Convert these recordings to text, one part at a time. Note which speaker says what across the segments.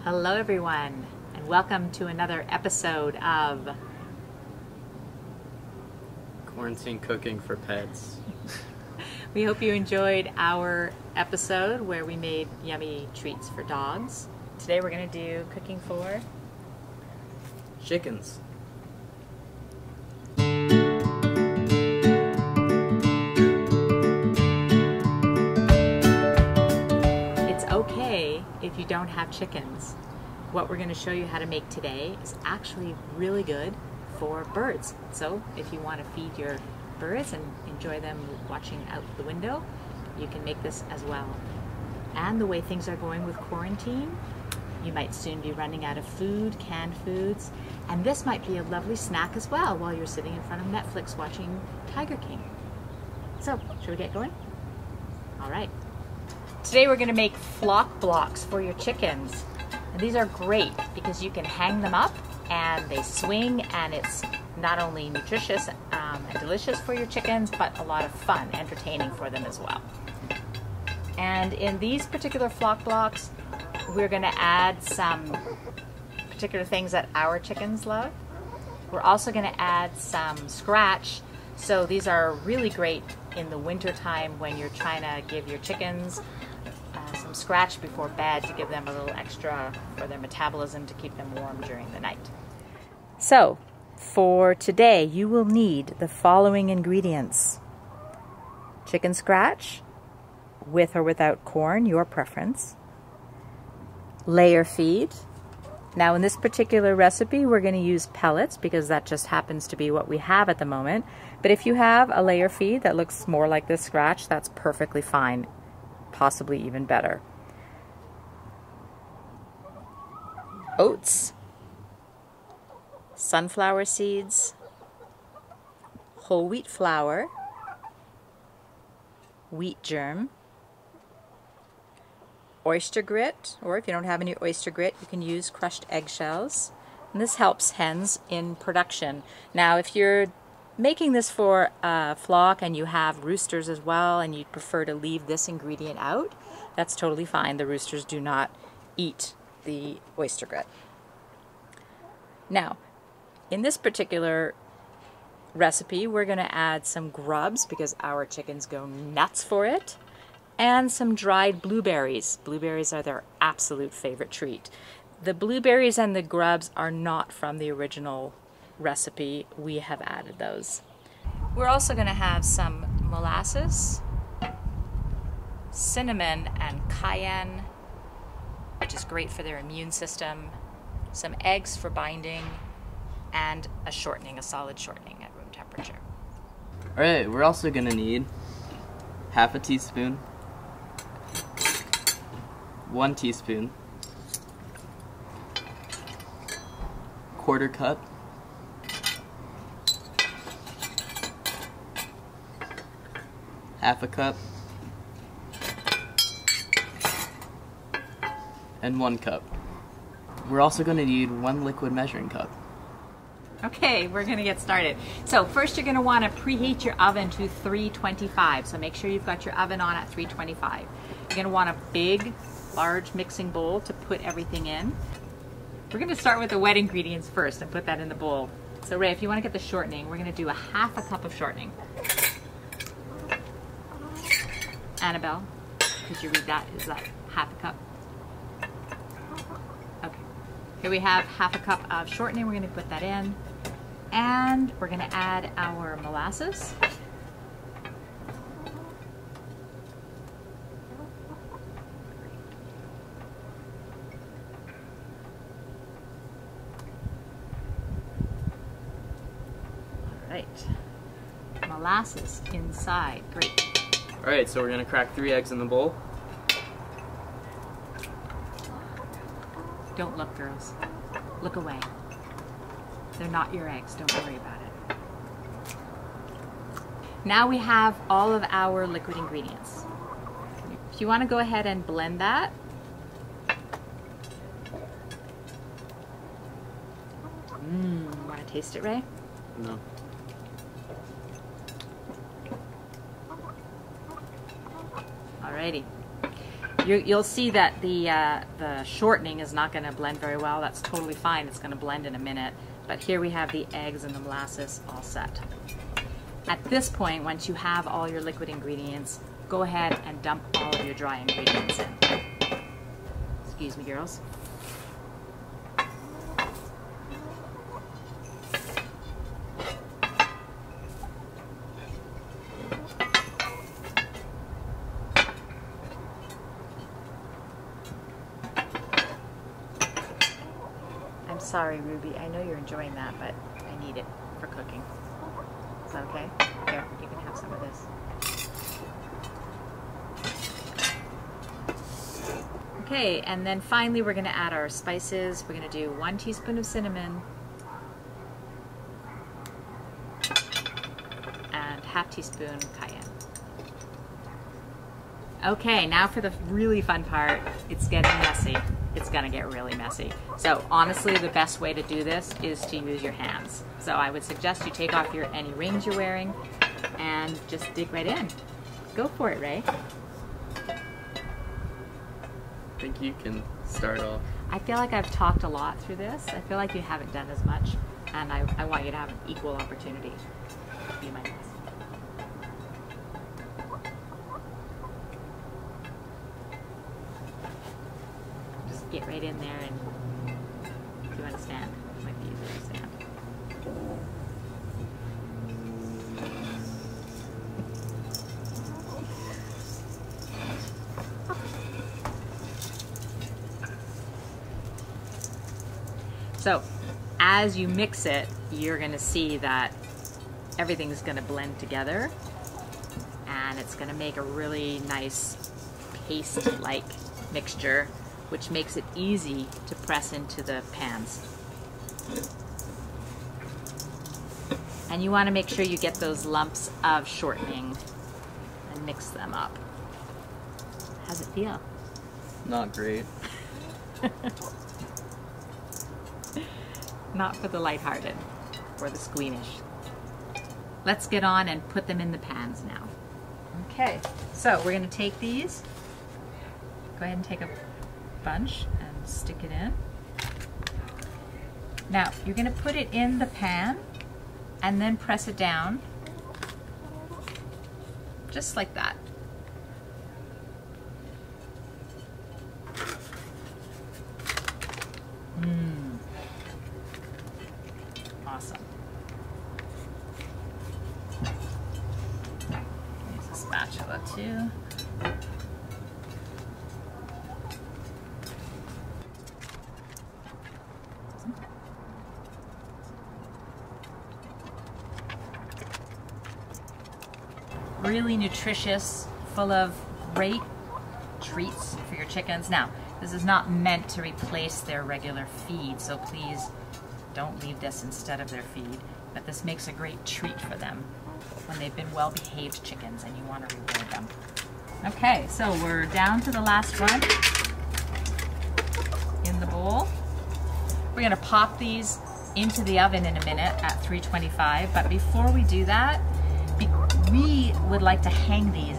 Speaker 1: Hello everyone, and welcome to another episode of
Speaker 2: Quarantine Cooking for Pets.
Speaker 1: We hope you enjoyed our episode where we made yummy treats for dogs. Today we're going to do cooking for
Speaker 2: Chickens.
Speaker 1: It's okay if you don't have chickens. What we're going to show you how to make today is actually really good for birds. So if you want to feed your birds and enjoy them watching out the window, you can make this as well. And the way things are going with quarantine, you might soon be running out of food, canned foods, and this might be a lovely snack as well while you're sitting in front of Netflix watching Tiger King. So, should we get going? All right. Today we're going to make flock blocks for your chickens. And these are great because you can hang them up and they swing, and it's not only nutritious and delicious for your chickens, but a lot of fun, entertaining for them as well. And in these particular flock blocks, we're going to add some particular things that our chickens love. We're also going to add some scratch. So these are really great in the winter time when you're trying to give your chickens some scratch before bed to give them a little extra for their metabolism to keep them warm during the night. So for today, you will need the following ingredients: chicken scratch, with or without corn, your preference. Layer feed. Now in this particular recipe, we're going to use pellets because that just happens to be what we have at the moment. But if you have a layer feed that looks more like this scratch, that's perfectly fine, possibly even better. Oats, sunflower seeds, whole wheat flour, wheat germ, oyster grit, or if you don't have any oyster grit, you can use crushed eggshells. And this helps hens in production. Now, if you're making this for a flock and you have roosters as well and you'd prefer to leave this ingredient out, that's totally fine. The roosters do not eat the oyster grit. Now, in this particular recipe, we're going to add some grubs because our chickens go nuts for it, and some dried blueberries. Blueberries are their absolute favorite treat. The blueberries and the grubs are not from the original recipe. We have added those. We're also going to have some molasses, cinnamon and cayenne, which is great for their immune system, some eggs for binding, and a shortening, a solid shortening at room temperature.
Speaker 2: Alright, we're also going to need half a teaspoon, 1 teaspoon, quarter cup, half a cup, and 1 cup. We're also going to need 1 liquid measuring cup.
Speaker 1: Okay, we're going to get started. So first you're going to want to preheat your oven to 325. So make sure you've got your oven on at 325. You're going to want a big, large mixing bowl to put everything in. We're going to start with the wet ingredients first and put that in the bowl. So Ray, if you want to get the shortening, we're going to do a half a cup of shortening. Annabelle, could you read that? Is that half a cup? Okay. Here we have half a cup of shortening. We're going to put that in. And we're going to add our molasses. All right. Molasses inside. Great.
Speaker 2: Alright, so we're going to crack 3 eggs in the bowl.
Speaker 1: Don't look, girls. Look away. They're not your eggs. Don't worry about it. Now we have all of our liquid ingredients. If you want to go ahead and blend that. Want to taste it, Ray?
Speaker 2: No.
Speaker 1: Alrighty. You'll see that the shortening is not going to blend very well. That's totally fine. It's going to blend in a minute. But here we have the eggs and the molasses all set. At this point, once you have all your liquid ingredients, go ahead and dump all of your dry ingredients in. Excuse me, girls. I'm sorry, Ruby. I know you're enjoying that, but I need it for cooking. Is that okay? Here, you can have some of this. Okay, and then finally we're going to add our spices. We're going to do 1 teaspoon of cinnamon and ½ teaspoon cayenne. Okay, now for the really fun part. It's getting messy. It's gonna get really messy. So honestly, the best way to do this is to use your hands. So I would suggest you take off any rings you're wearing and just dig right in. Go for it, Ray.
Speaker 2: I think you can start off.
Speaker 1: I feel like I've talked a lot through this. I feel like you haven't done as much, and I want you to have an equal opportunity. Be my guest. Get right in there, and if you want to stand, it might be easier to stand. So as you mix it, you're going to see that everything's going to blend together, and it's going to make a really nice paste-like mixture, which makes it easy to press into the pans. And you want to make sure you get those lumps of shortening and mix them up. How's it feel?
Speaker 2: Not great.
Speaker 1: Not for the lighthearted or the squeamish. Let's get on and put them in the pans now. Okay, so we're going to take these. Go ahead and take a bunch and stick it in. Now you're going to put it in the pan and then press it down just like that. Awesome. Use a spatula too. Really nutritious, full of great treats for your chickens. Now, this is not meant to replace their regular feed, so please don't leave this instead of their feed, but this makes a great treat for them when they've been well-behaved chickens and you want to reward them. Okay, so we're down to the last one in the bowl. We're going to pop these into the oven in a minute at 325, but before we do that, we would like to hang these,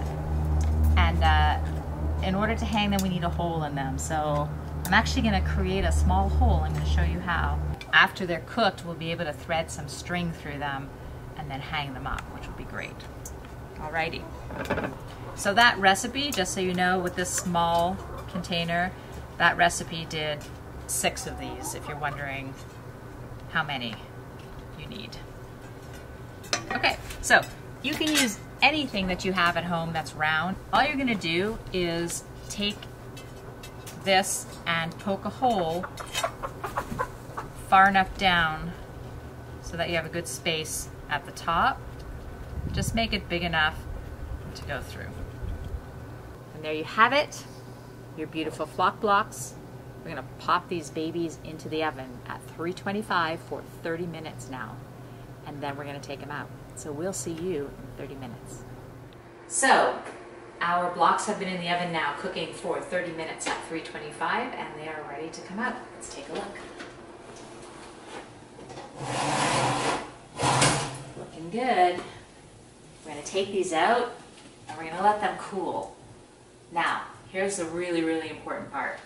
Speaker 1: and in order to hang them we need a hole in them. So I'm actually going to create a small hole. I'm going to show you how. After they're cooked, we'll be able to thread some string through them and then hang them up, which will be great. Alrighty. So that recipe, just so you know, with this small container, that recipe did 6 of these, if you're wondering how many you need. Okay, so you can use anything that you have at home that's round. All you're going to do is take this and poke a hole far enough down so that you have a good space at the top. Just make it big enough to go through. And there you have it, your beautiful flock blocks. We're going to pop these babies into the oven at 325 for 30 minutes now, and then we're going to take them out. So we'll see you in 30 minutes. So our blocks have been in the oven now cooking for 30 minutes at 325, and they are ready to come out. Let's take a look. Looking good. We're going to take these out and we're going to let them cool. Now, here's the really, really important part.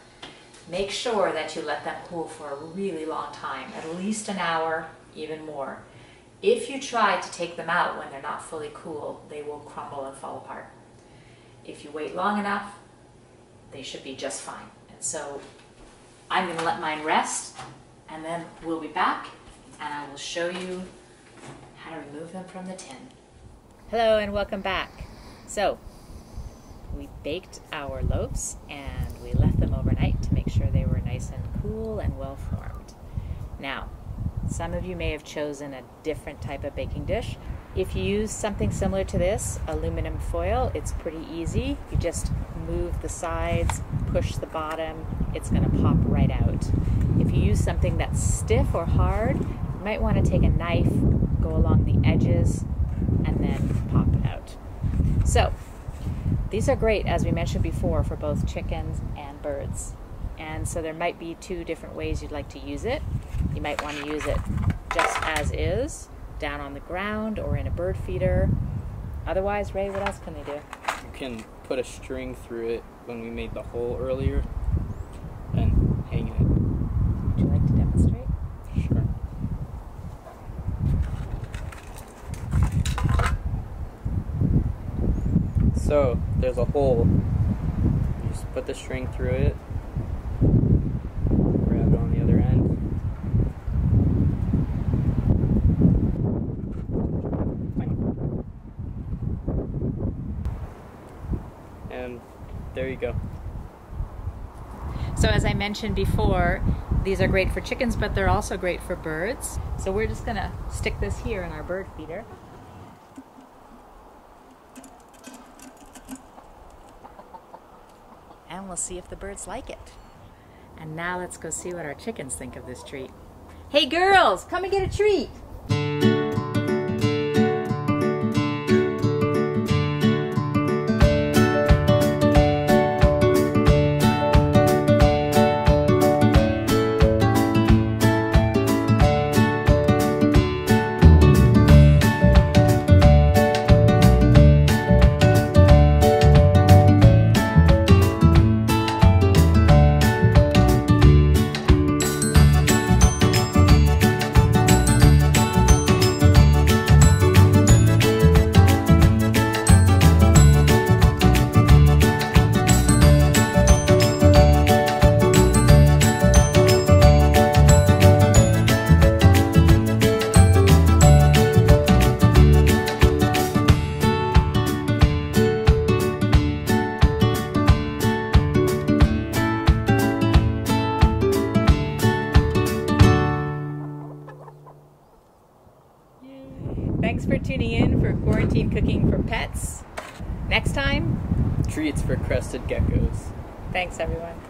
Speaker 1: Make sure that you let them cool for a really long time, at least an hour, even more. If you try to take them out when they're not fully cool, they will crumble and fall apart. If you wait long enough, they should be just fine. And so I'm going to let mine rest, and then we'll be back, and I will show you how to remove them from the tin. Hello and welcome back. So we baked our loaves and we left them overnight to make sure they were nice and cool and well formed. Now, some of you may have chosen a different type of baking dish. If you use something similar to this, aluminum foil, it's pretty easy. You just move the sides, push the bottom, it's going to pop right out. If you use something that's stiff or hard, you might want to take a knife, go along the edges, and then pop it out. So, these are great, as we mentioned before, for both chickens and birds. And so there might be two different ways you'd like to use it. You might want to use it just as is, down on the ground or in a bird feeder. Otherwise, Ray, what else can they do?
Speaker 2: You can put a string through it when we made the hole earlier and hang it.
Speaker 1: Would you like to demonstrate?
Speaker 2: Sure. So, there's a hole. You just put the string through it, grab it on the other end. And there you go.
Speaker 1: So as I mentioned before, these are great for chickens, but they're also great for birds. So we're just gonna stick this here in our bird feeder. And we'll see if the birds like it. And now let's go see what our chickens think of this treat. Hey girls, come and get a treat. Thanks for tuning in for Quarantine Cooking for Pets. Next time,
Speaker 2: Treats for crested geckos.
Speaker 1: thanks everyone.